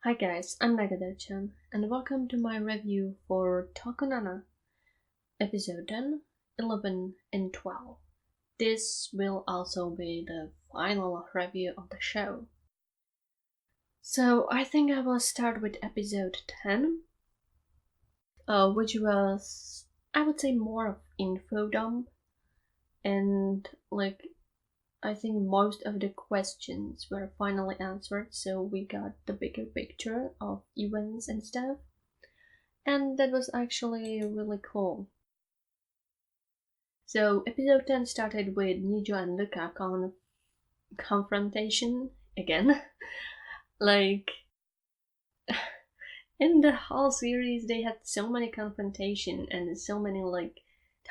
Hi guys, I'm Nagadir-chan, and welcome to my review for Tokunana, episode 10, 11, and 12. This will also be the final review of the show. So I think I will start with episode 10, which was, I would say, more of info dump, and I think most of the questions were finally answered, so we got the bigger picture of events and stuff. And that was actually really cool. So episode 10 started with Nijo and Luca confrontation again. In the whole series they had so many confrontation and so many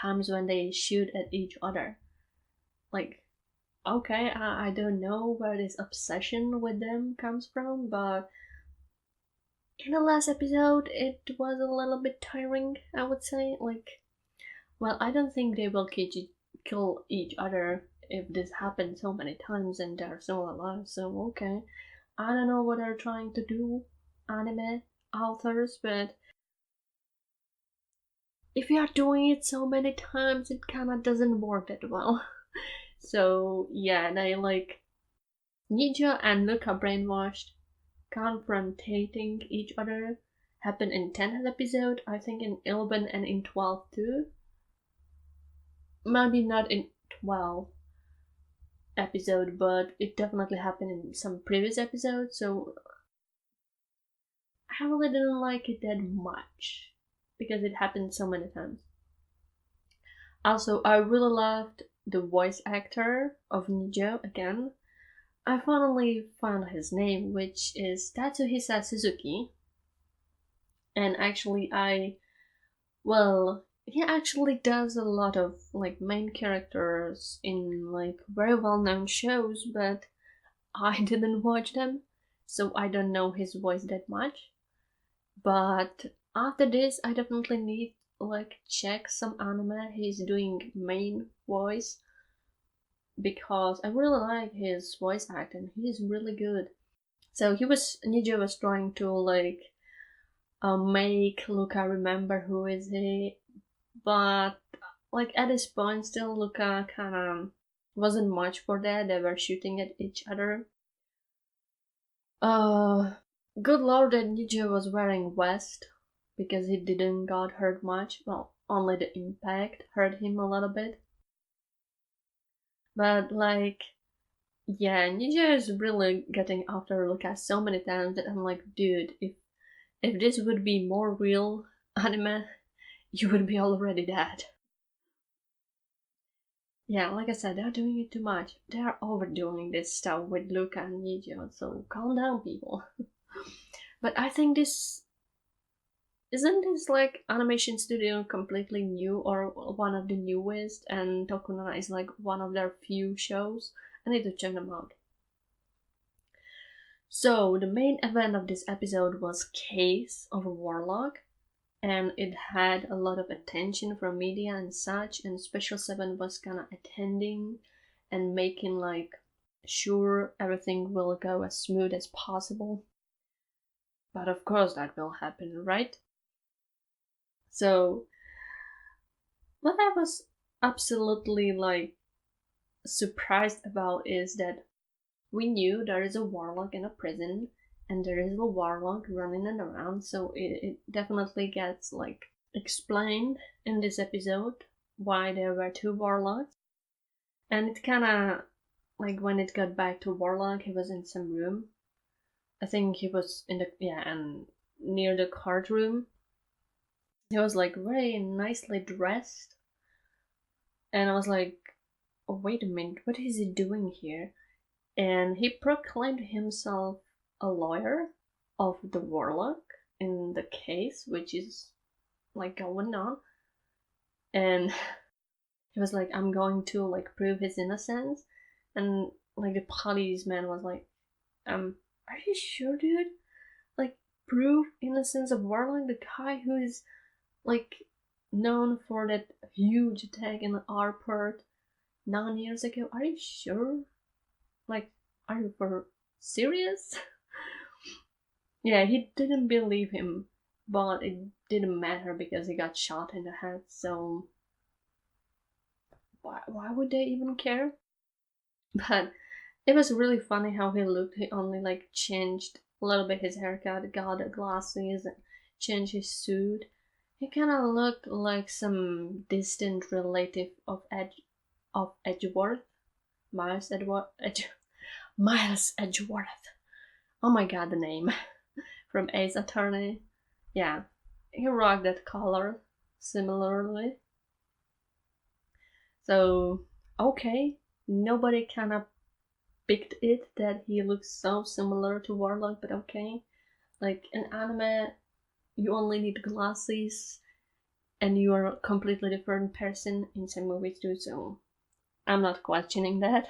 times when they shoot at each other. Okay, I don't know where this obsession with them comes from, but in the last episode it was a little bit tiring, I would say. Well, I don't think they will kill each other if this happens so many times and they're still alive, so okay. I don't know what they're trying to do, anime authors, but if you are doing it so many times, it kinda doesn't work that well. So, yeah, they Ninja and Luca brainwashed, confronting each other, happened in 10th episode, I think in 11 and in 12 too. Maybe not in 12 episode, but it definitely happened in some previous episodes, so I really didn't like it that much because it happened so many times. Also, I really loved the voice actor of Nijo again. I finally found his name, which is Tatsuhisa Suzuki. And actually, he actually does a lot of main characters in very well-known shows, but I didn't watch them, so I don't know his voice that much. But after this, I definitely need check some anime he's doing main voice, because I really like his voice acting. He's really good. So Nijo was trying to make Luca remember who is he, but at this point still Luca kind of wasn't much for that. They were shooting at each other. Good lord that Nijo was wearing vest because he didn't got hurt much. Well, only the impact hurt him a little bit. But yeah, Nijo is really getting after Luca so many times that I'm like, dude, if this would be more real anime, you would be already dead. Yeah, like I said, they're doing it too much. They're overdoing this stuff with Luca and Nijo, so calm down, people. But I think this animation studio completely new or one of the newest, and Tokunana is one of their few shows. I need to check them out. So the main event of this episode was Case of a Warlock, and it had a lot of attention from media and such, and Special 7 was kinda attending and making sure everything will go as smooth as possible. But of course that will happen, right? So what I was absolutely surprised about is that we knew there is a warlock in a prison and there is a warlock running around, so it definitely gets explained in this episode why there were two warlocks. And it kinda when it got back to Warlock, he was in some room. I think he was in and near the courtroom. He was very nicely dressed, and I was like, oh, wait a minute, what is he doing here? And he proclaimed himself a lawyer of the Warlock in the case, which is going on. And he was like, I'm going to prove his innocence. And the policeman was like, are you sure, dude? Prove innocence of Warlock, the guy who is known for that huge attack in our port 9 years ago. Are you sure? Are you for serious? Yeah, he didn't believe him, but it didn't matter because he got shot in the head, so why would they even care? But it was really funny how he looked. He only like changed a little bit his haircut, got the glasses, and changed his suit. He kind of looked like some distant relative of Edgeworth, Miles Edgeworth. Oh my god, the name from Ace Attorney. Yeah, he rocked that color similarly. So okay, nobody kind of picked it that he looks so similar to Warlock, but okay. Like in anime, you only need glasses and you are a completely different person in some movies too, so I'm not questioning that.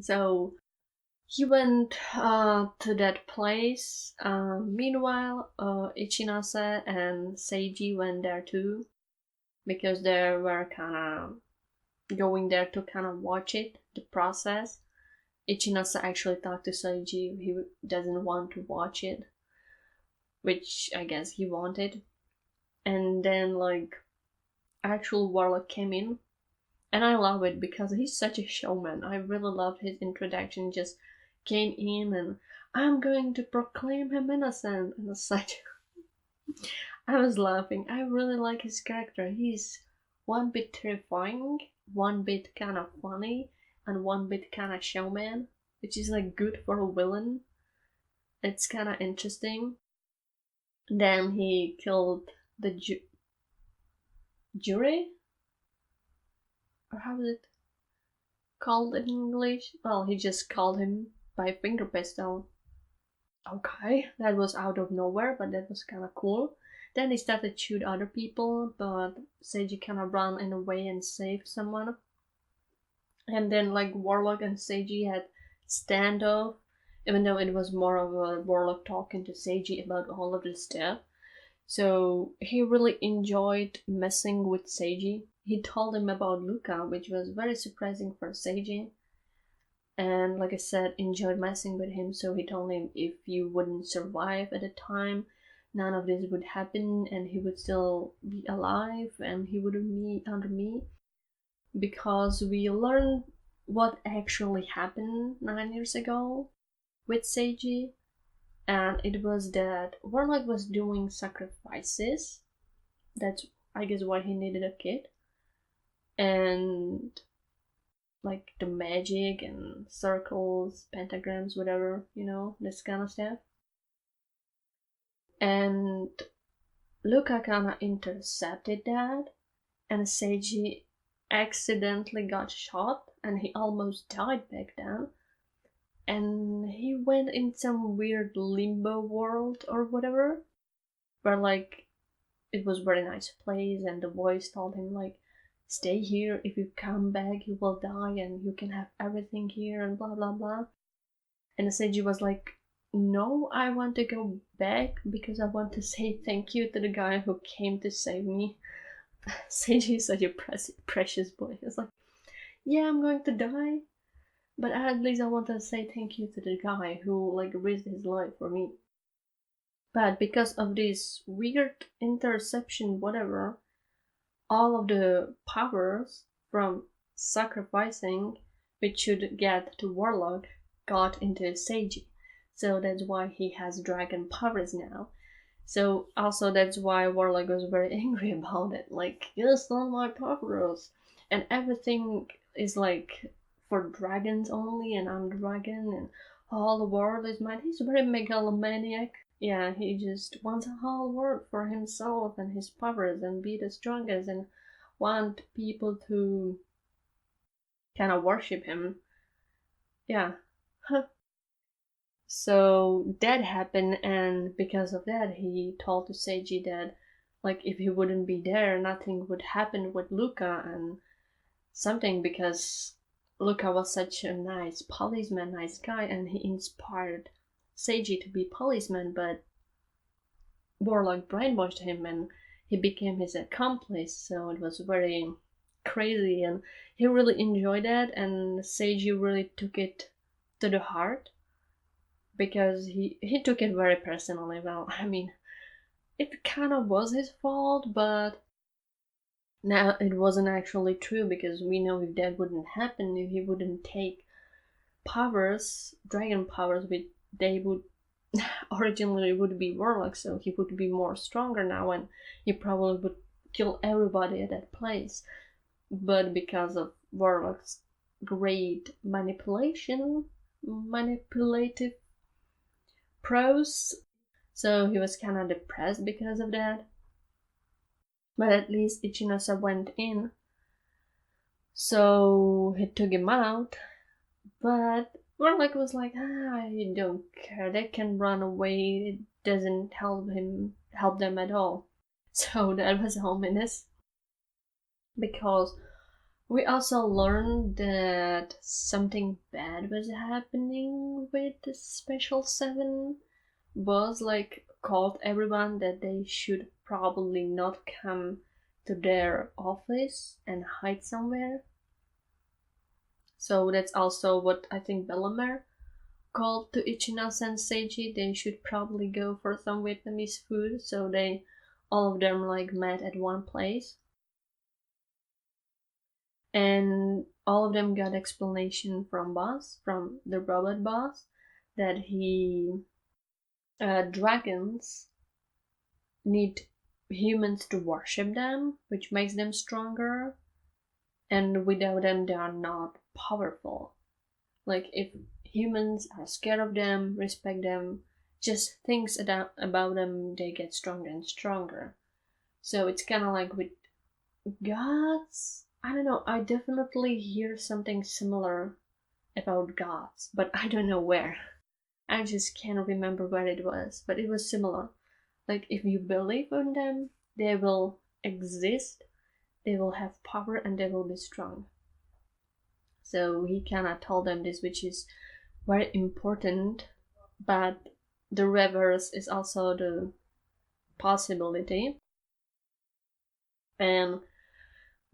So he went to that place. Meanwhile, Ichinase and Seiji went there too because they were kind of going there to kind of watch it, the process. Ichinase actually talked to Seiji. He doesn't want to watch it, which I guess he wanted. And then like actual Warlock came in, and I love it because he's such a showman. I really loved his introduction. Just came in and I'm going to proclaim him innocent and such. I was laughing. I really like his character. He's one bit terrifying, one bit kind of funny, and one bit kind of showman, which is like good for a villain. It's kind of interesting. Then he killed the jury, or how is it called in English? Well, he just called him by finger pistol. Okay, that was out of nowhere, but that was kind of cool. Then he started to shoot other people, but Seiji kind of ran in a way and saved someone. And then like Warlock and Seiji had standoff, even though it was more of a Warlock talking to Seiji about all of this stuff. So he really enjoyed messing with Seiji. He told him about Luca, which was very surprising for Seiji. And like I said, enjoyed messing with him. So he told him if you wouldn't survive at the time, none of this would happen, and he would still be alive, and he wouldn't be under me. Because we learned what actually happened 9 years ago with Seiji, and it was that Warlock was doing sacrifices. That's, I guess, why he needed a kid. And like the magic and circles, pentagrams, whatever, this kind of stuff. And Luca kinda intercepted that, and Seiji accidentally got shot, and he almost died back then. And he went in some weird limbo world or whatever, where like it was very nice place, and the voice told him like, stay here, if you come back you will die and you can have everything here and blah blah blah. And Seiji was like, no, I want to go back because I want to say thank you to the guy who came to save me. Seiji is such a precious boy. He's like, yeah, I'm going to die, but at least I want to say thank you to the guy who like risked his life for me. But because of this weird interception, whatever, all of the powers from sacrificing, which should get to Warlock, got into Seiji. So that's why he has dragon powers now. So also that's why Warlock was very angry about it. Like, you stole my powers, and everything is like for dragons only, and I'm dragon, and all the world is mine. He's very megalomaniac. Yeah, he just wants a whole world for himself and his powers and be the strongest and want people to kind of worship him. Yeah. So that happened, and because of that, he told to Seiji that, like, if he wouldn't be there, nothing would happen with Luca and something, because Luca was such a nice policeman, nice guy, and he inspired Seiji to be policeman, but Warlock brainwashed him and he became his accomplice, so it was very crazy, and he really enjoyed that, and Seiji really took it to the heart. because he took it very personally. Well, I mean, it kind of was his fault, but now it wasn't actually true, because we know if that wouldn't happen, if he wouldn't take powers, dragon powers, which they would originally would be Warlock, so he would be more stronger now, and he probably would kill everybody at that place. But because of Warlock's great manipulative prose, so he was kind of depressed because of that. But at least Ichinose went in, so he took him out. But Warlock was like, I don't care, they can run away, it doesn't help them at all. So that was ominous, because we also learned that something bad was happening with the Special 7. Boss like called everyone that they should probably not come to their office and hide somewhere. So that's also what I think Bellamere called to Ichinose and Seiji. They should probably go for some Vietnamese food, so they all of them like met at one place. And all of them got explanation from boss, from the robot boss, that dragons need humans to worship them, which makes them stronger, and without them they are not powerful. Like, if humans are scared of them, respect them, just things about them, they get stronger and stronger. So it's kind of like with gods. I don't know, I definitely hear something similar about gods, but I don't know where. I just can't remember where it was, but it was similar. Like, if you believe in them, they will exist, they will have power, and they will be strong. So he kinda told them this, which is very important, but the reverse is also the possibility. And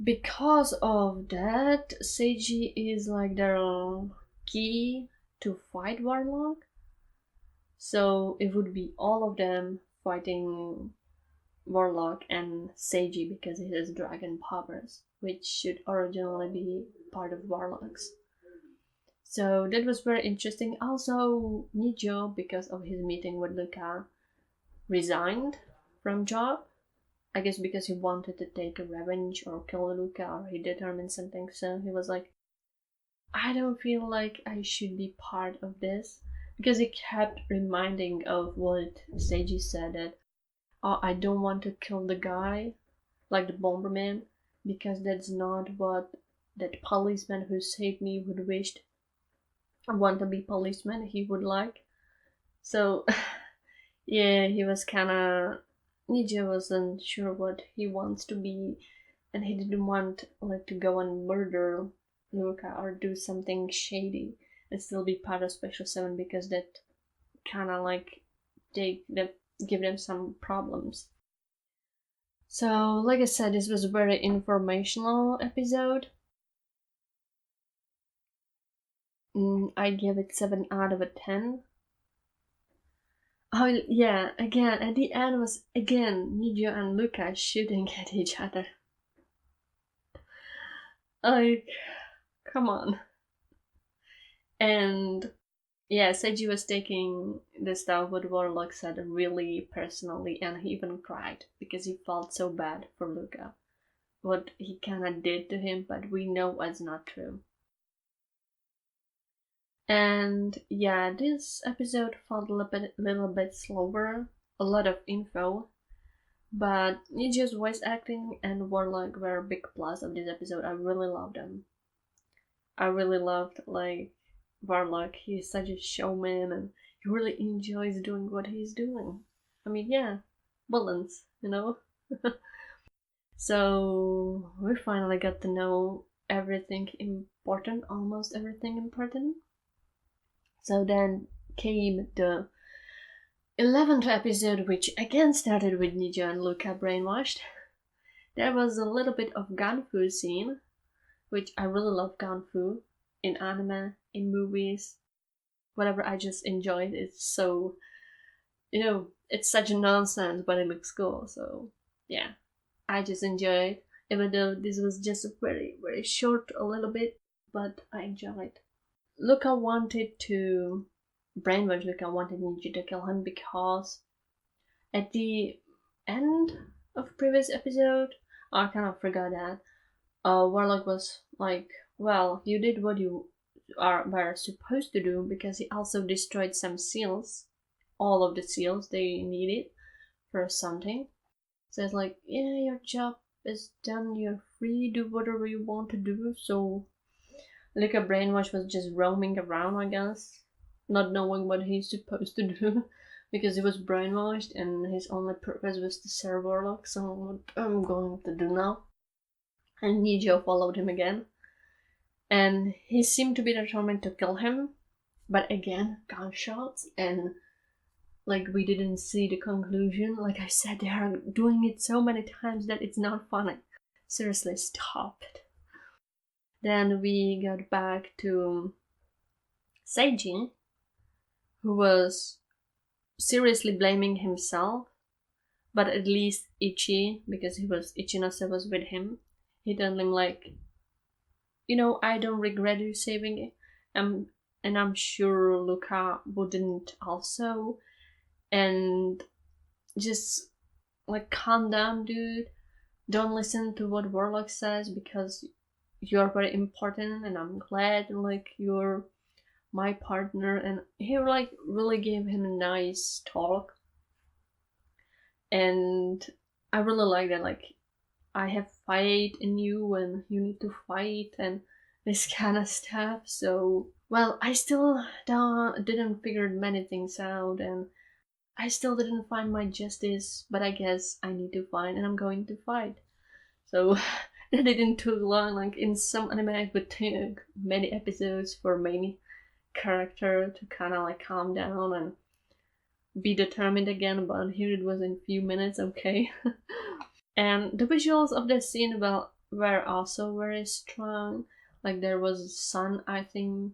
because of that, Seiji is like their key to fight Warlock. So it would be all of them fighting Warlock and Seiji, because he has dragon powers, which should originally be part of Warlock's. So that was very interesting. Also, Nijo, because of his meeting with Luca, resigned from job. I guess because he wanted to take a revenge or kill Luca, or he determined something. So he was like, I don't feel like I should be part of this, because he kept reminding of what Seiji said, that I don't want to kill the guy, like the Bomberman, because that's not what that policeman who saved me would wish. I want to be policeman, he would like. So yeah, he was kinda, Nijo wasn't sure what he wants to be, and he didn't want like to go and murder Luca or do something shady and still be part of Special 7, because that kinda like that give them some problems. So, like I said, this was a very informational episode. I give it 7 out of 10. Oh yeah, again, at the end was again Nijo and Luca shooting at each other. Like, come on. And yeah, Seiji was taking the stuff what Warlock said really personally, and he even cried because he felt so bad for Luca. What he kinda did to him, but we know was not true. And yeah, this episode felt a little bit slower, a lot of info, but Nijo's voice acting and Warlock were a big plus of this episode. I really loved them. I really loved like Warlock. He's such a showman, and he really enjoys doing what he's doing. I mean, yeah, balance, you know. So we finally got to know everything important, almost everything important. So then came the 11th episode, which again started with Nijo and Luca brainwashed. There was a little bit of gunfu scene, which I really love gunfu in anime, in movies, whatever I just enjoyed. It's so, it's such a nonsense, but it looks cool. So yeah, I just enjoyed, even though this was just a very, very short, a little bit, but I enjoyed. Luca wanted to brainwash Luca, wanted Niji to kill him because at the end of previous episode, I kind of forgot that, Warlock was like, well, you did what you were supposed to do, because he also destroyed some seals, all of the seals they needed for something. So it's like, yeah, your job is done, you're free, do whatever you want to do. So Luca Brainwash was just roaming around, I guess, not knowing what he's supposed to do because he was brainwashed and his only purpose was to serve Warlock. So what I'm going to do now. And Nijo followed him again. And he seemed to be determined to kill him. But again, gunshots, and like we didn't see the conclusion. Like I said, they are doing it so many times that it's not funny. Seriously, stop it. Then we got back to Seiji, who was seriously blaming himself, but at least Ichi, because Ichinose was with him, he told him like, I don't regret you saving it, and I'm sure Luca wouldn't also, and just like calm down, dude. Don't listen to what Warlock says because you're very important, and I'm glad like you're my partner. And he like really gave him a nice talk, and I really like that. Like, I have fight in you and you need to fight and this kind of stuff. So, well, I still didn't figure many things out, and I still didn't find my justice, but I guess I need to find, and I'm going to fight. So that didn't take long. Like in some anime it would take many episodes for main character to kind of like calm down and be determined again, but here it was in a few minutes. Okay. And the visuals of the scene were also very strong. Like there was sun, I think,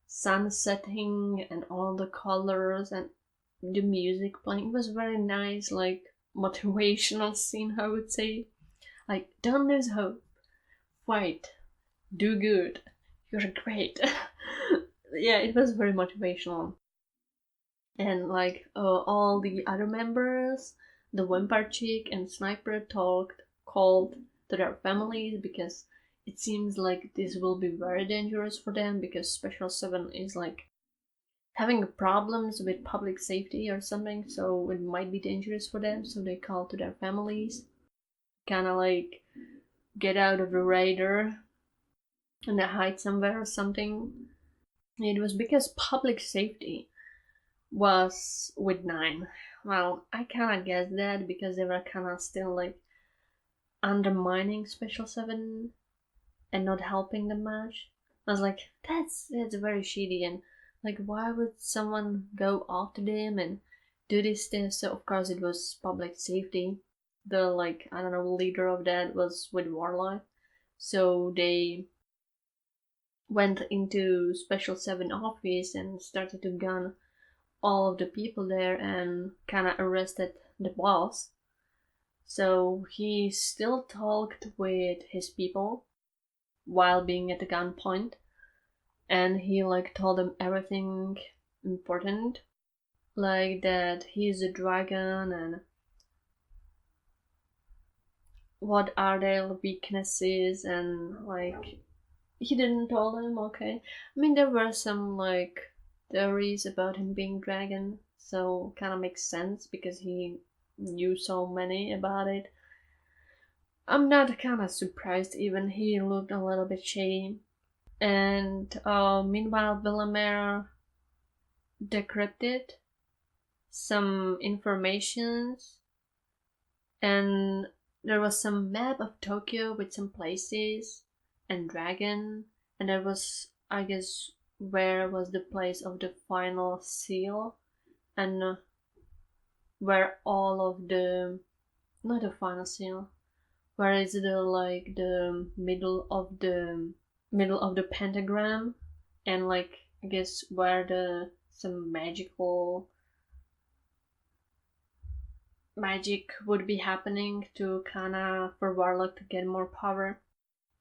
sun setting and all the colors and the music playing. It was very nice, like motivational scene, I would say. Like, don't lose hope, fight, do good, you're great. Yeah, it was very motivational. And like all the other members, the vampire chick and sniper called to their families, because it seems like this will be very dangerous for them, because Special 7 is like having problems with public safety or something, so it might be dangerous for them. So they call to their families, kind of like get out of the radar and they hide somewhere or something. It was because public safety was with 9. Well, I kind of guessed that because they were kind of still like undermining Special 7 and not helping them much. I was like, that's very shitty, and like, why would someone go after them and do this stuff? So of course it was public safety. The like, I don't know, leader of that was with Warlock, so they went into Special 7 office and started to gun all of the people there and kind of arrested the boss. So he still talked with his people while being at the gunpoint, and he like told them everything important, like that he's a dragon and what are their weaknesses, and like he didn't tell them. Okay, I mean there were some like theories about him being dragon, so kind of makes sense because he knew so many about it. I'm not kind of surprised, even he looked a little bit shady. And meanwhile Villamere decrypted some informations, and there was some map of Tokyo with some places and dragon, and there was, I guess, where was the place of the final seal, and where all of the, not the final seal, where is the like the middle of the pentagram, and like I guess where some magic would be happening to Kana for Warlock to get more power,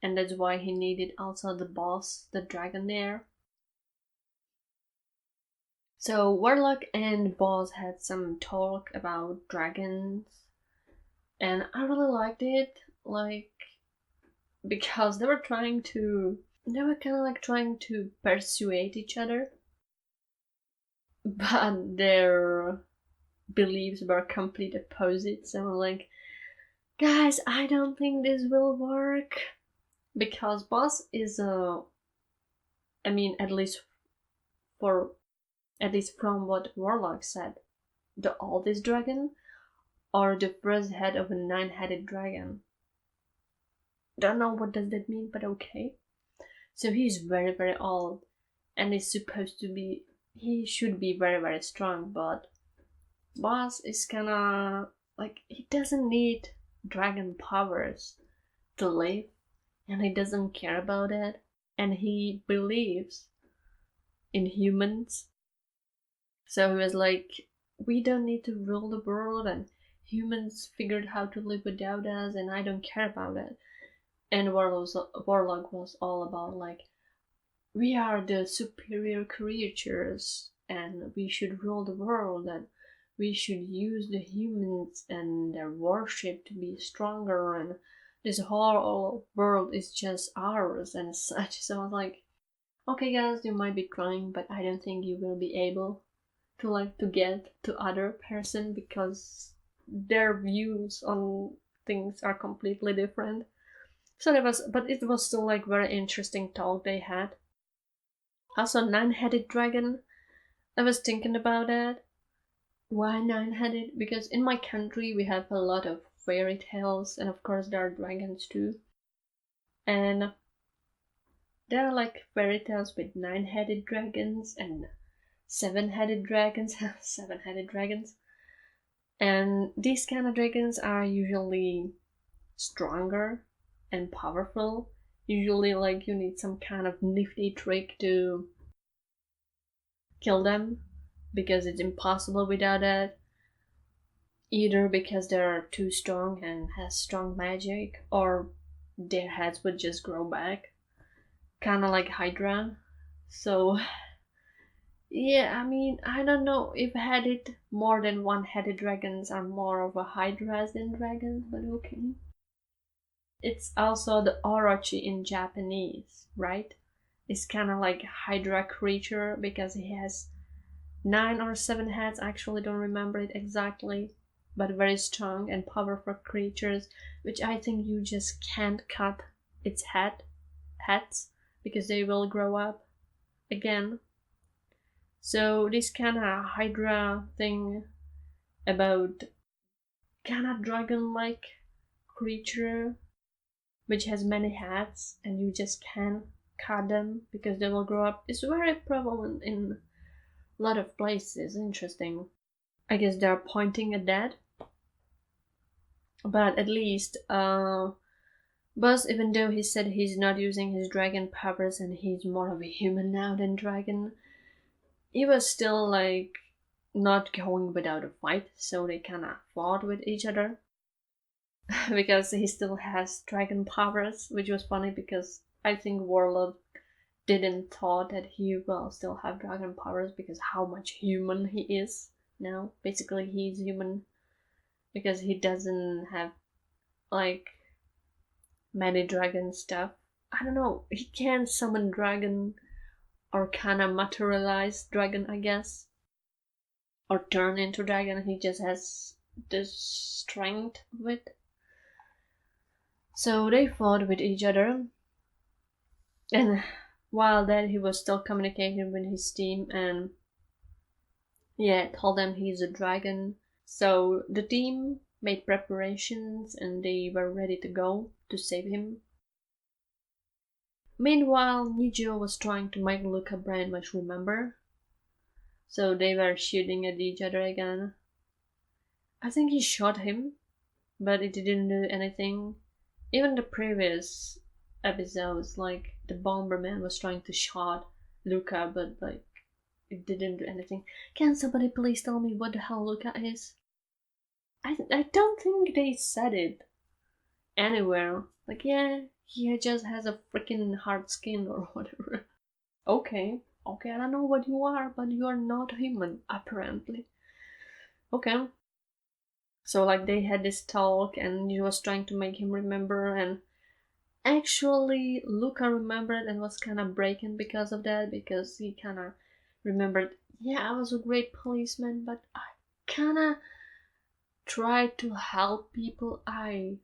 and that's why he needed also the boss, the dragon there. So Warlock and boss had some talk about dragons, and I really liked it, like, because they were kind of like trying to persuade each other, but their beliefs were complete opposites. So I'm like, guys, I don't think this will work, because boss is I mean, at least from what Warlock said, the oldest dragon, or the first head of a 9-headed dragon. Don't know what does that mean, but okay. So he's very, very old, and he should be very, very strong, but boss is kinda like, he doesn't need dragon powers to live, and he doesn't care about it, and he believes in humans. So he was like, we don't need to rule the world, and humans figured how to live without us, and I don't care about it. And Warlock was all about like, we are the superior creatures, and we should rule the world, and we should use the humans and their worship to be stronger, and this whole world is just ours and such. So I was like, okay guys, you might be trying, but I don't think you will be able to get to other person, because their views on things are completely different. So but it was still like very interesting talk they had. Also, 9-headed dragon. I was thinking about that. Why 9-headed? Because in my country we have a lot of fairy tales, and of course there are dragons too. And there are like fairy tales with 9-headed dragons and 7-headed dragons. 7-headed dragons. And these kind of dragons are usually stronger and powerful. Usually, like, you need some kind of nifty trick to kill them, because it's impossible without it. Either because they're too strong and has strong magic, or their heads would just grow back, kind of like Hydra. So yeah, I mean, I don't know if headed more than one-headed dragons are more of a Hydras than dragons, but okay. It's also the Orochi in Japanese, right? It's kind of like Hydra creature, because he has 9 or 7 heads. I actually don't remember it exactly, but very strong and powerful creatures, which I think you just can't cut its heads, because they will grow up again. So this kind of Hydra thing about kind of dragon-like creature which has many heads, and you just can't cut them because they will grow up, is very prevalent in a lot of places. Interesting. I guess they're pointing at that. But at least Buzz, even though he said he's not using his dragon powers and he's more of a human now than dragon, he was still like not going without a fight, so they kinda fought with each other. Because he still has dragon powers, which was funny because I think Warlock didn't thought that he will still have dragon powers, because how much human he is now. Basically he's human, because he doesn't have like many dragon stuff. I don't know, he can summon dragon, or kinda materialize dragon, I guess, or turn into dragon. He just has the strength of it. So they fought with each other, and while that he was still communicating with his team, and told them he's a dragon. So the team made preparations and they were ready to go to save him. Meanwhile, Nijo was trying to make Luca brainwash, remember? So they were shooting at each other again. I think he shot him, but it didn't do anything. Even the previous episodes, like the Bomberman was trying to shot Luca, but like it didn't do anything. Can somebody please tell me what the hell Luca is? I don't think they said it anywhere. Like, yeah, he just has a freaking hard skin or whatever. Okay, I don't know what you are, but you are not human, apparently. Okay. So, like, they had this talk, and he was trying to make him remember, and actually, Luca remembered and was kind of breaking because of that, because he kind of remembered, yeah, I was a great policeman, but I kind of tried to help people I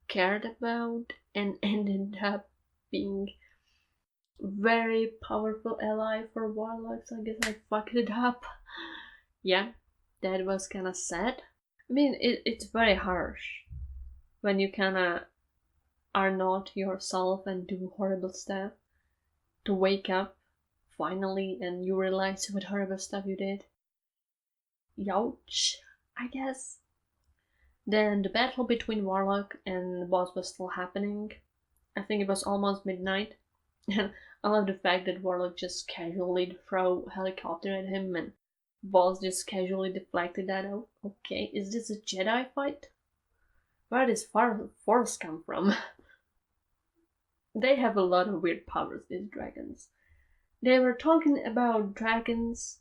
cared about and ended up being very powerful ally for Warlock, so I guess I fucked it up. Yeah, that was kind of sad. I mean, it's very harsh when you kind of are not yourself and do horrible stuff to wake up finally and you realize what horrible stuff you did. Youch, I guess. Then the battle between Warlock and the boss was still happening. I think it was almost midnight. And I love the fact that Warlock just casually threw a helicopter at him and boss just casually deflected that out. Okay, is this a Jedi fight? Where does Force come from? They have a lot of weird powers, these dragons. They were talking about dragons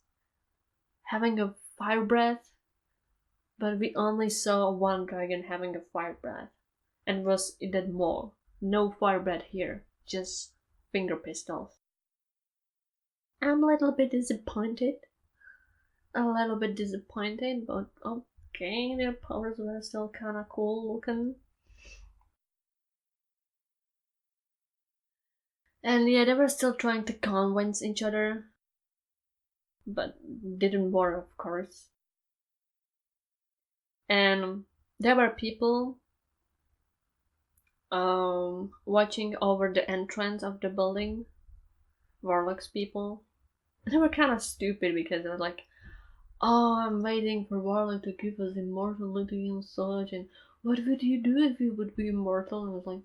having a fire breath, but we only saw one dragon having a fire breath. And was in that mall. No fire breath here, just finger pistols. I'm a little bit disappointed. But okay, their powers were still kinda cool looking. And yeah, they were still trying to convince each other, but didn't work, of course. And there were people watching over the entrance of the building, Warlock's people. They were kind of stupid because they were like, oh, I'm waiting for Warlock to give us immortality and such, and what would you do if you would be immortal? And I was like,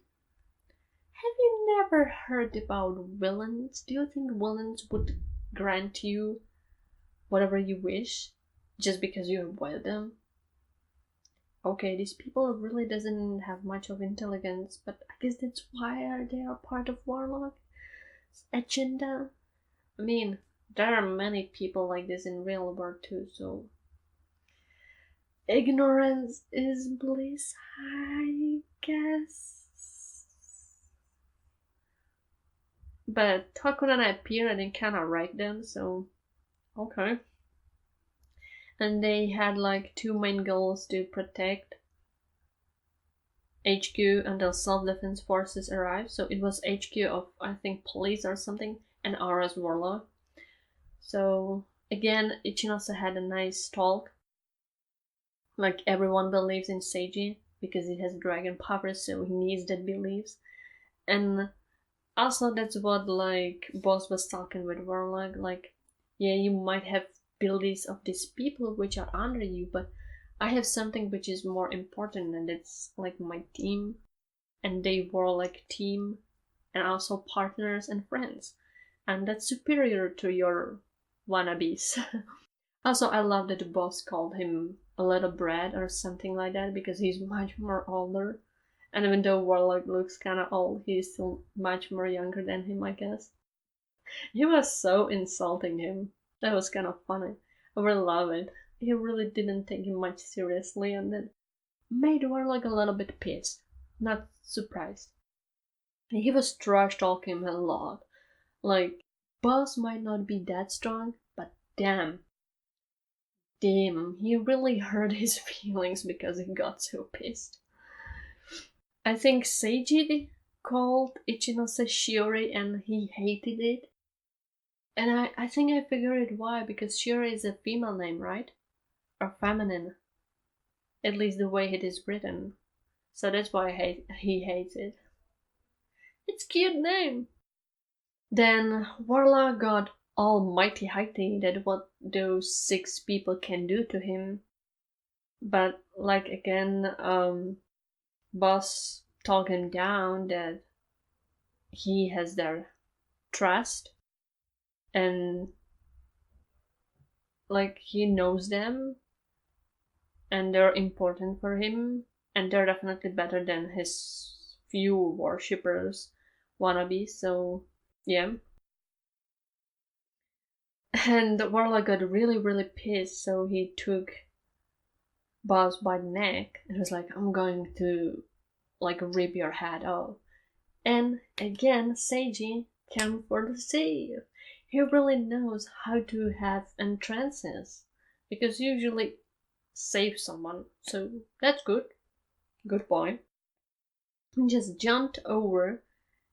have you never heard about villains? Do you think villains would grant you whatever you wish just because you avoid them? Okay, these people really doesn't have much of intelligence, but I guess that's why they are part of Warlock's agenda. I mean, there are many people like this in real world too, so ignorance is bliss, I guess. But Tokunana appeared and kinda wrecked them, so okay. And they had like two main goals: to protect HQ until self-defense forces arrive. So it was HQ of, I think, police or something, and ours Warlock. So again, Ichinose had a nice talk. Like, everyone believes in Seiji because he has dragon powers, so he needs that beliefs. And also that's what like Boss was talking with Warlock, like, yeah, you might have abilities of these people which are under you, but I have something which is more important, and it's like my team, and they were like team and also partners and friends, and that's superior to your wannabes. Also, I love that the boss called him a little brat or something like that because he's much more older, and even though Warlock looks kind of old, he's still much more younger than him, I guess. He was so insulting him. That was kind of funny. I really love it. He really didn't take him much seriously, and that made Warlock a little bit pissed, not surprised. He was trash talking him a lot. Like, Boss might not be that strong, but damn, he really hurt his feelings because he got so pissed. I think Seiji called Ichinose Shiori and he hated it. And I think I figured why, because Shiori is a female name, right? Or feminine. At least the way it is written. So that's why he hates it. It's a cute name. Then Warlock got almighty heighty that what those 6 people can do to him. But like again, Boss talked him down that he has their trust, and like he knows them and they're important for him, and they're definitely better than his few worshippers wannabe, so yeah. And Warlock got really pissed, so he took Boss by the neck and was like, I'm going to like rip your head off. And again, Seiji came for the save. He really knows how to have entrances, because usually save someone, so that's good. Good point. He just jumped over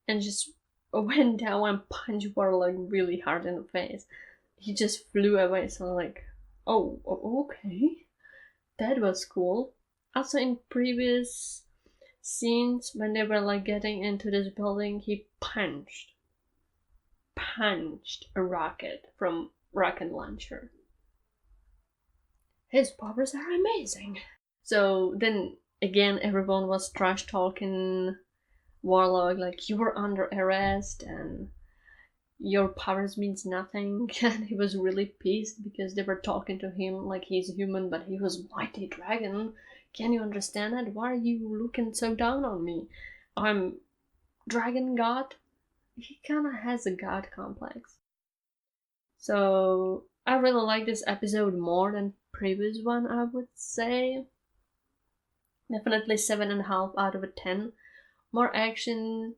and just went down and punched Warlock really hard in the face. He just flew away, so like, oh, okay. That was cool. Also in previous scenes, when they were like getting into this building, he punched a rocket from rocket launcher. His powers are amazing. So then again, everyone was trash talking Warlock, like, you were under arrest and your powers means nothing. And he was really pissed because they were talking to him like he's human, but he was mighty dragon. Can you understand that? Why are you looking so down on me? I'm dragon god. He kind of has a god complex. So I really like this episode more than previous one, I would say. Definitely 7.5 out of 10. More action,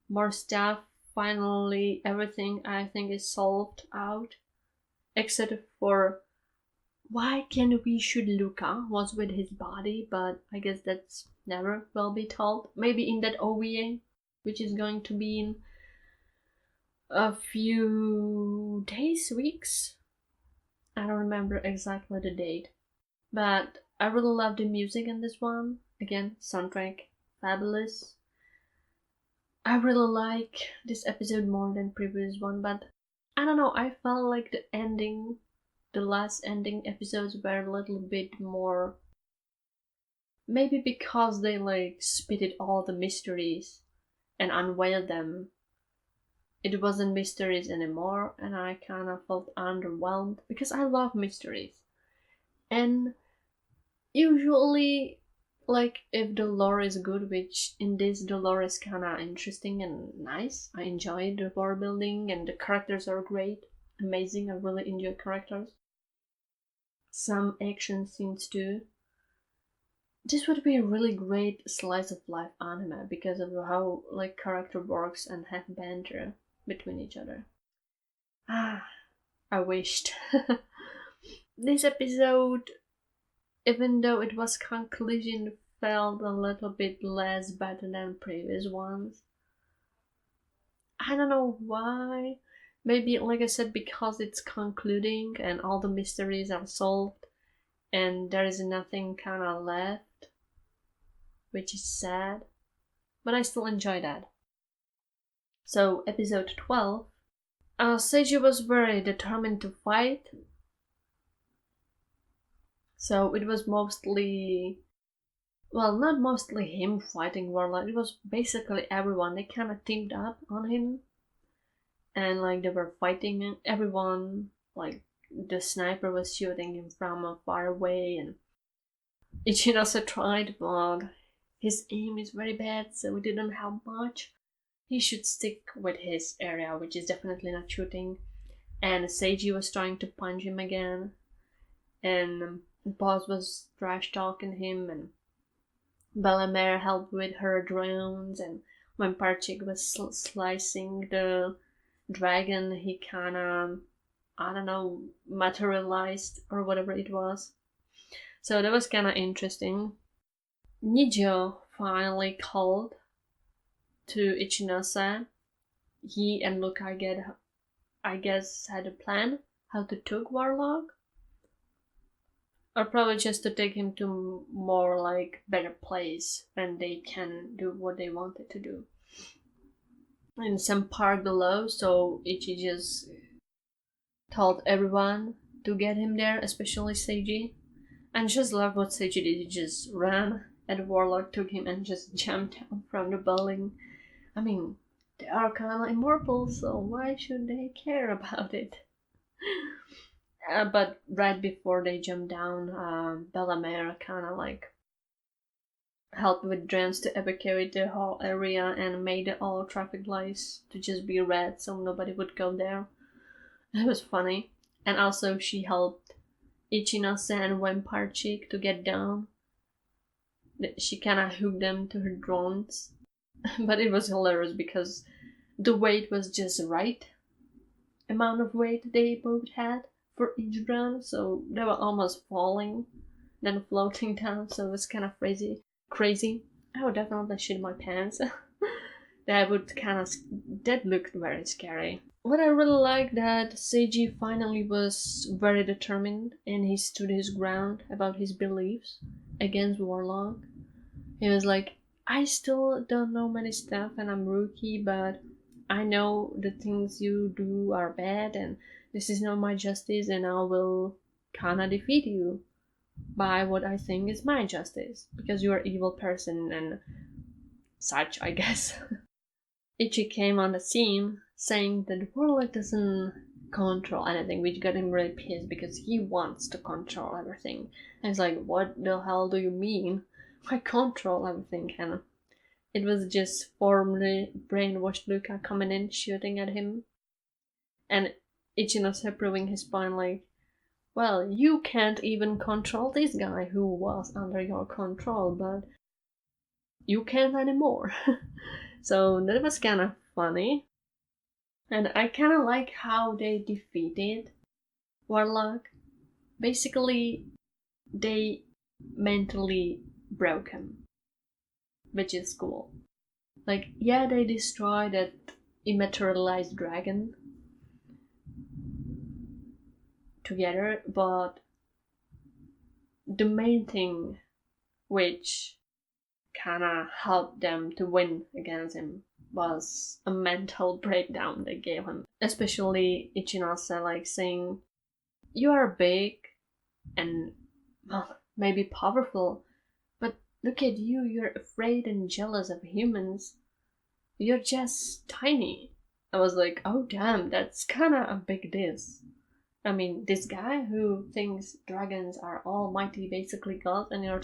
more stuff. Finally, everything I think is solved out, except for why can't we shoot Luca was with his body, but I guess that's never will be told. Maybe in that OVA, which is going to be in a few days, weeks. I don't remember exactly the date, but I really love the music in this one. Again, soundtrack fabulous. I really like this episode more than previous one, but I don't know, I felt like the last ending episodes were a little bit more, maybe because they like spitted all the mysteries and unveiled them. It wasn't mysteries anymore, and I kind of felt underwhelmed because I love mysteries. And usually, like, if the lore is good, which in this the lore is kinda interesting and nice. I enjoy the world building and the characters are great, amazing. I really enjoy characters. Some action scenes too. This would be a really great slice of life anime because of how like character works and have banter between each other. I wished. This episode, even though it was conclusion, felt a little bit less better than previous ones. I don't know why. Maybe, like I said, because it's concluding and all the mysteries are solved and there is nothing kind of left, which is sad. But I still enjoy that. So, episode 12. Seiji was very determined to fight. So it was mostly, well, not mostly him fighting Warlock. It was basically everyone. They kind of teamed up on him, and like they were fighting everyone. Like the sniper was shooting him from far away, and Ichinose tried, but his aim is very bad, so he didn't have much. He should stick with his area, which is definitely not shooting. And Seiji was trying to punch him again, and Boss was trash talking him, and Bellamere helped with her drones, and when Parchik was slicing the dragon, he kinda, I don't know, materialized or whatever it was. So that was kinda interesting. Nijo finally called to Ichinose. He and Luke, I guess, had a plan how to took Warlock. Or probably just to take him to more like better place when they can do what they wanted to do. In some park below, so Ichi just told everyone to get him there, especially Seiji. And just love what Seiji did. He just ran and Warlock took him and just jumped down from the building. I mean, they are kind of immortal, so why should they care about it? But right before they jump down, Bellamere kind of like helped with Drance to evacuate the whole area and made all traffic lights to just be red so nobody would go there. It was funny. And also she helped Ichinose and Vampire Chick to get down. She kind of hooked them to her drones. But it was hilarious because the weight was just right amount of weight they both had for each drone, so they were almost falling, then floating down, so it was kind of crazy. I would definitely shit my pants. That looked very scary. What I really liked that Seiji finally was very determined and he stood his ground about his beliefs against Warlock. He was like, I still don't know many stuff and I'm rookie, but I know the things you do are bad and this is not my justice and I will kinda defeat you by what I think is my justice because you're an evil person and such, I guess. Ichi came on the scene saying that Warlock doesn't control anything, which got him really pissed because he wants to control everything. And he's like, what the hell do you mean? I control everything, and it was just formerly brainwashed Luca coming in, shooting at him. And Ichinose proving his point like, well, you can't even control this guy who was under your control, but you can't anymore. So that was kind of funny. And I kind of like how they defeated Warlock. Basically, they mentally broke him, which is cool. Like, yeah, they destroyed that immaterialized dragon together, but the main thing which kinda helped them to win against him was a mental breakdown they gave him. Especially Ichinose like saying, you are big and well, maybe powerful, but look at you, you're afraid and jealous of humans. You're just tiny. I was like, oh damn, that's kinda a big diss. I mean, this guy who thinks dragons are almighty, basically gods, and you're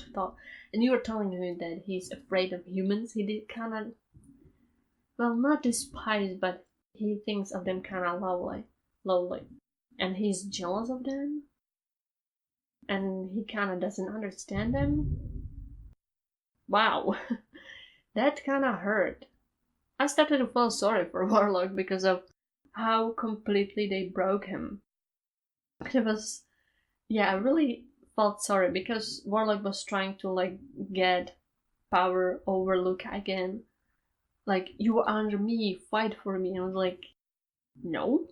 telling him that he's afraid of humans. He did kind of, well, not despise, but he thinks of them kind of lowly, and he's jealous of them, and he kind of doesn't understand them. Wow, that kind of hurt. I started to feel sorry for Warlock because of how completely they broke him. It was, yeah, I really felt sorry because Warlock was trying to like get power over Luca again. Like, you are under me, fight for me. And I was like, no,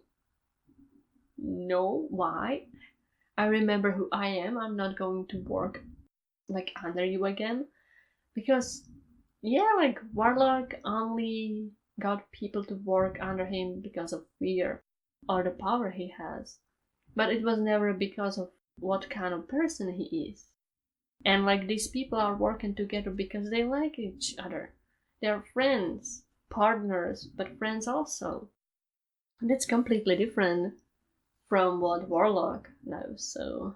why? I remember who I am. I'm not going to work like under you again. Because, yeah, like Warlock only got people to work under him because of fear or the power he has. But it was never because of what kind of person he is. And like these people are working together because they like each other. They're friends, partners, but friends also. And it's completely different from what Warlock knows, so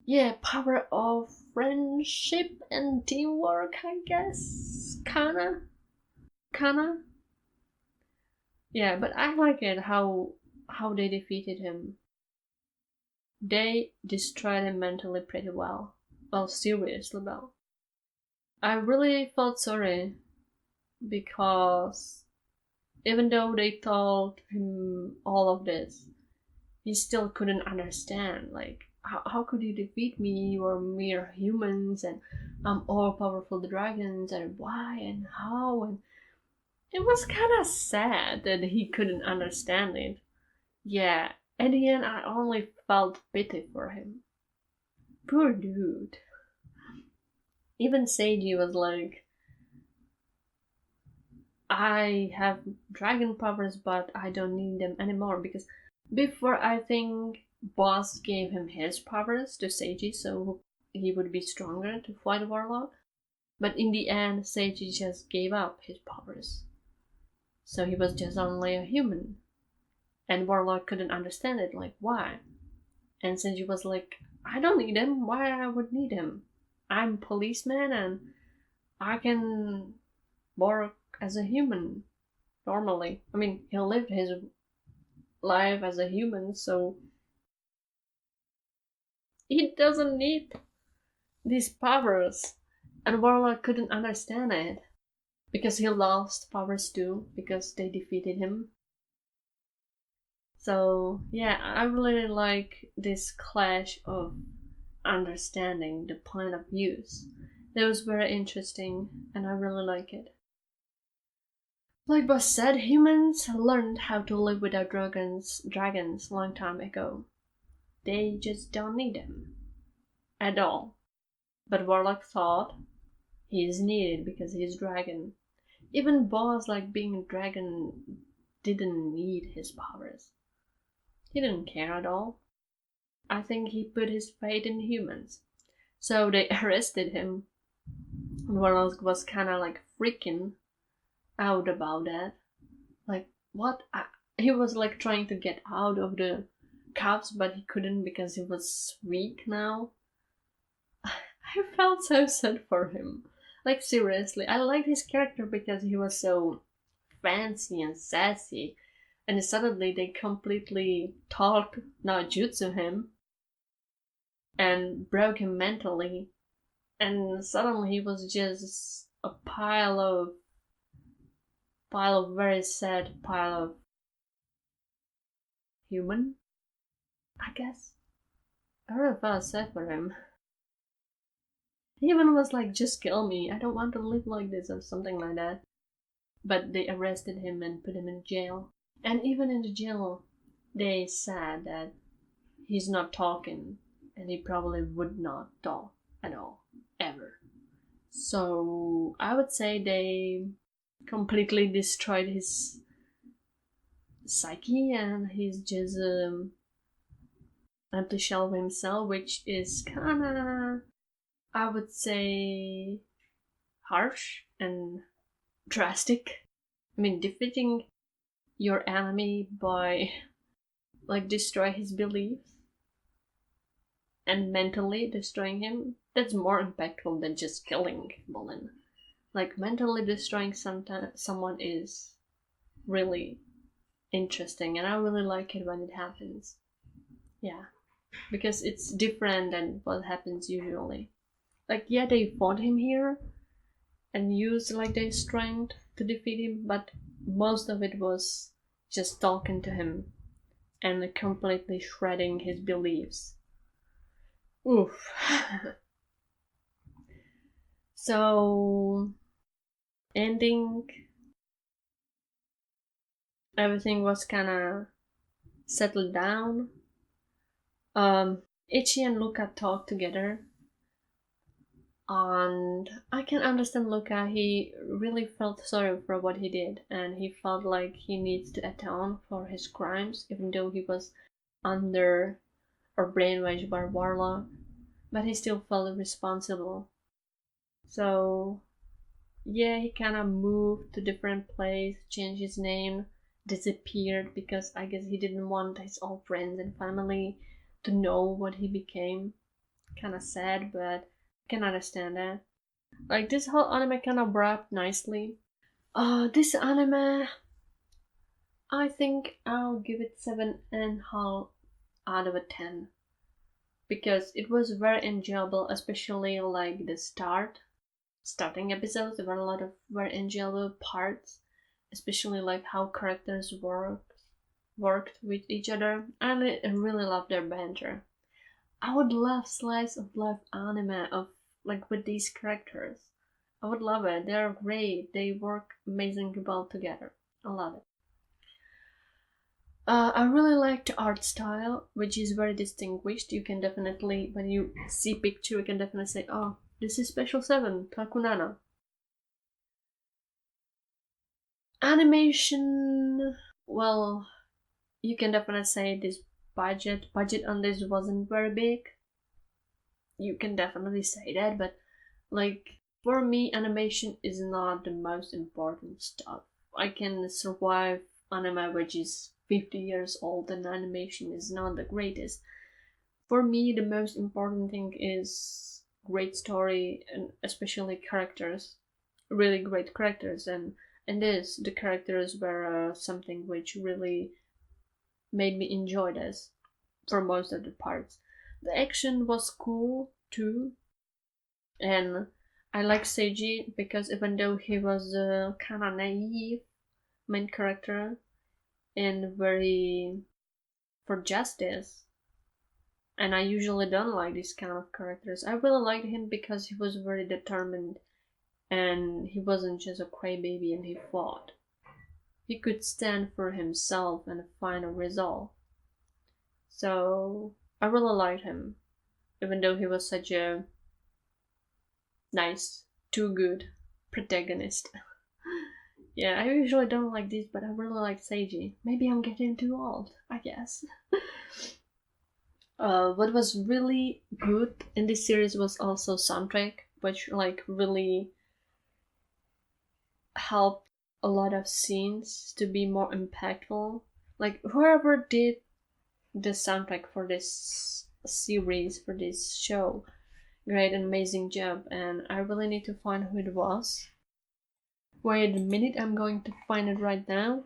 yeah, power of friendship and teamwork, I guess. Kinda. Yeah, but I like it how they defeated him. They destroyed him mentally pretty well. Well, seriously well. I really felt sorry because even though they told him all of this, he still couldn't understand. Like, how could you defeat me? You are mere humans and I'm all powerful dragons and why and how, and it was kind of sad that he couldn't understand it. Yeah, at the end, I only felt pity for him. Poor dude. Even Seiji was like, I have dragon powers, but I don't need them anymore. Because before, I think Boss gave him his powers to Seiji so he would be stronger to fight Warlock. But in the end, Seiji just gave up his powers. So he was just only a human. And Warlock couldn't understand it, like, why? And Senji was like, I don't need him. Why I would need him? I'm a policeman and I can work as a human normally. I mean, he lived his life as a human, so he doesn't need these powers. And Warlock couldn't understand it because he lost powers too, because they defeated him. So yeah, I really like this clash of understanding the point of views. That was very interesting, and I really like it. Like Boss said, humans learned how to live without dragons long time ago. They just don't need them at all. But Warlock thought he is needed because he's dragon. Even Boss, like being a dragon, didn't need his powers. He didn't care at all. I think he put his faith in humans. So they arrested him. And Warlock was kinda like freaking out about that. Like, what? He was like trying to get out of the cuffs, but he couldn't because he was weak now. I felt so sad for him. Like, seriously, I liked his character because he was so fancy and sassy. And suddenly they completely taught Naojutsu him and broke him mentally. And suddenly he was just a pile of very sad pile of human, I guess. I really felt sad for him. He even was like, just kill me, I don't want to live like this, or something like that. But they arrested him and put him in jail. And even in the jail, they said that he's not talking, and he probably would not talk at all, ever. So I would say they completely destroyed his psyche, and he's just empty shell of himself, which is kinda, I would say, harsh and drastic. I mean, defeating your enemy by like destroy his beliefs and mentally destroying him, that's more impactful than just killing Bolin. Like, mentally destroying someone is really interesting, and I really like it when it happens. Yeah, because it's different than what happens usually. Like, yeah, they fought him here and used like their strength to defeat him, but most of it was just talking to him and completely shredding his beliefs. Oof. So, ending, everything was kinda settled down. Ichi and Luca talked together, and I can understand Luca. He really felt sorry for what he did, and he felt like he needs to atone for his crimes, even though he was under or brainwashed by Warlock, but he still felt responsible. So yeah, he kind of moved to different place, changed his name, disappeared because I guess he didn't want his old friends and family to know what he became. Kind of sad, but I can understand that. Like, this whole anime kind of wrapped nicely. This anime, I think I'll give it 7.5 out of 10 because it was very enjoyable, especially like the starting episodes. There were a lot of very enjoyable parts, especially like how characters worked with each other. I really love their banter. I would love slice of life anime of like with these characters. I would love it. They are great. They work amazingly well together. I love it. I really like the art style, which is very distinguished. You can definitely, when you see picture, you can definitely say, "Oh, this is Special 7, Tokunana." Animation, well, you can definitely say this budget on this wasn't very big. You can definitely say that, but like, for me, animation is not the most important stuff. I can survive anime which is 50 years old and animation is not the greatest. For me, the most important thing is great story and especially characters, really great characters. And the characters were something which really made me enjoy this for most of the parts. The action was cool too, and I like Seiji because even though he was a kind of naive main character and very for justice, and I usually don't like these kind of characters. I really liked him because he was very determined and he wasn't just a crybaby and he fought. He could stand for himself and find a result. So I really liked him, even though he was such a nice, too good protagonist. Yeah, I usually don't like this, but I really like Seiji. Maybe I'm getting too old, I guess. What was really good in this series was also soundtrack, which like really helped a lot of scenes to be more impactful. Like whoever did the soundtrack for this series, for this show, great amazing job, and I really need to find who it was. Wait a minute, I'm going to find it right now.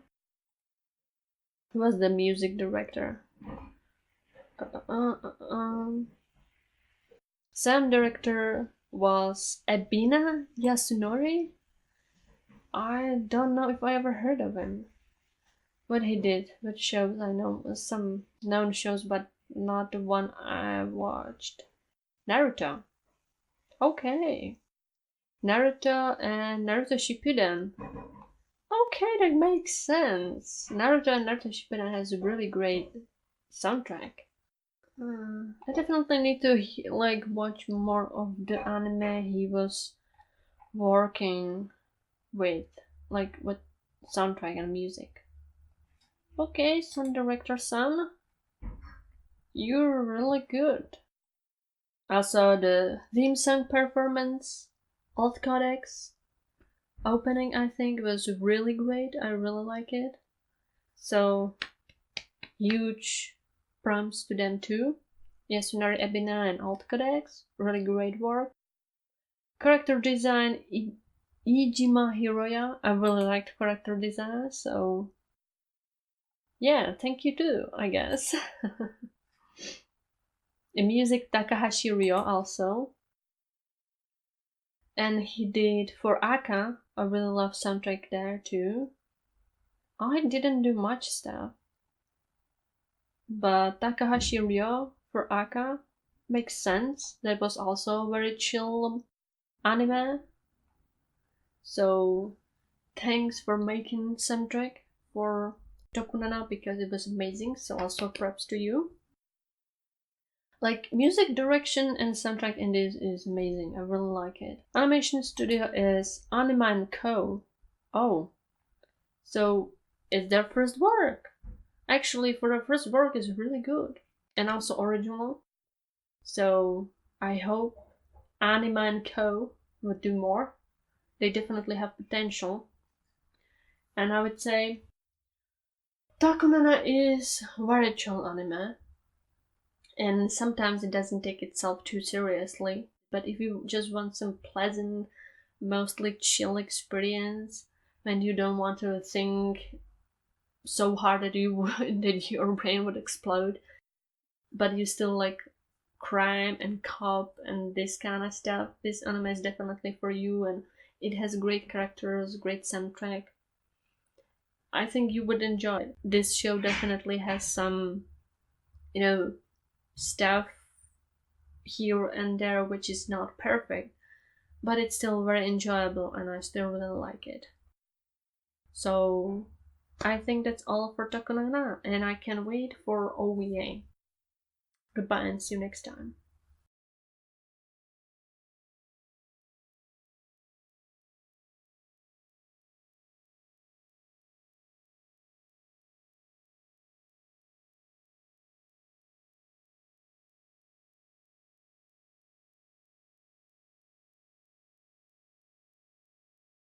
Who was the music director? Sound director was Ebina Yasunori. I don't know if I ever heard of him. What he did, what shows I know, some known shows, but not the one I watched. Naruto. Okay. Naruto and Naruto Shippuden. Okay, that makes sense. Naruto and Naruto Shippuden has a really great soundtrack. I definitely need to like watch more of the anime he was working with, like with soundtrack and music. Okay, sound director son, you're really good. Also, the theme song performance, Alt Codex opening, I think was really great. I really like it. So, huge prompts to them too. Yasunari Ebina and Alt Codex, really great work. Character design, Ijima Hiroya, I really liked character design, so yeah, thank you too, I guess. The music, Takahashi Ryo also. And he did for Aka, I really love soundtrack there too. I didn't do much stuff. But Takahashi Ryo for Aka makes sense. That was also a very chill anime. So thanks for making soundtrack for Tokunana because it was amazing. So also props to you. Like music direction and soundtrack in this is amazing. I really like it. Animation studio is Anime & Co. Oh, so it's their first work. Actually, for their first work is really good and also original. So I hope Anime & Co. would do more. They definitely have potential. And I would say Tokunana is very chill anime. And sometimes it doesn't take itself too seriously. But if you just want some pleasant, mostly chill experience, and you don't want to think so hard that that your brain would explode, but you still like crime and cop and this kind of stuff, this anime is definitely for you, and it has great characters, great soundtrack. I think you would enjoy it. This show definitely has some, stuff here and there which is not perfect, but it's still very enjoyable and I still really like it. So I think that's all for Tokunana, and I can't wait for OVA. Goodbye and see you next time.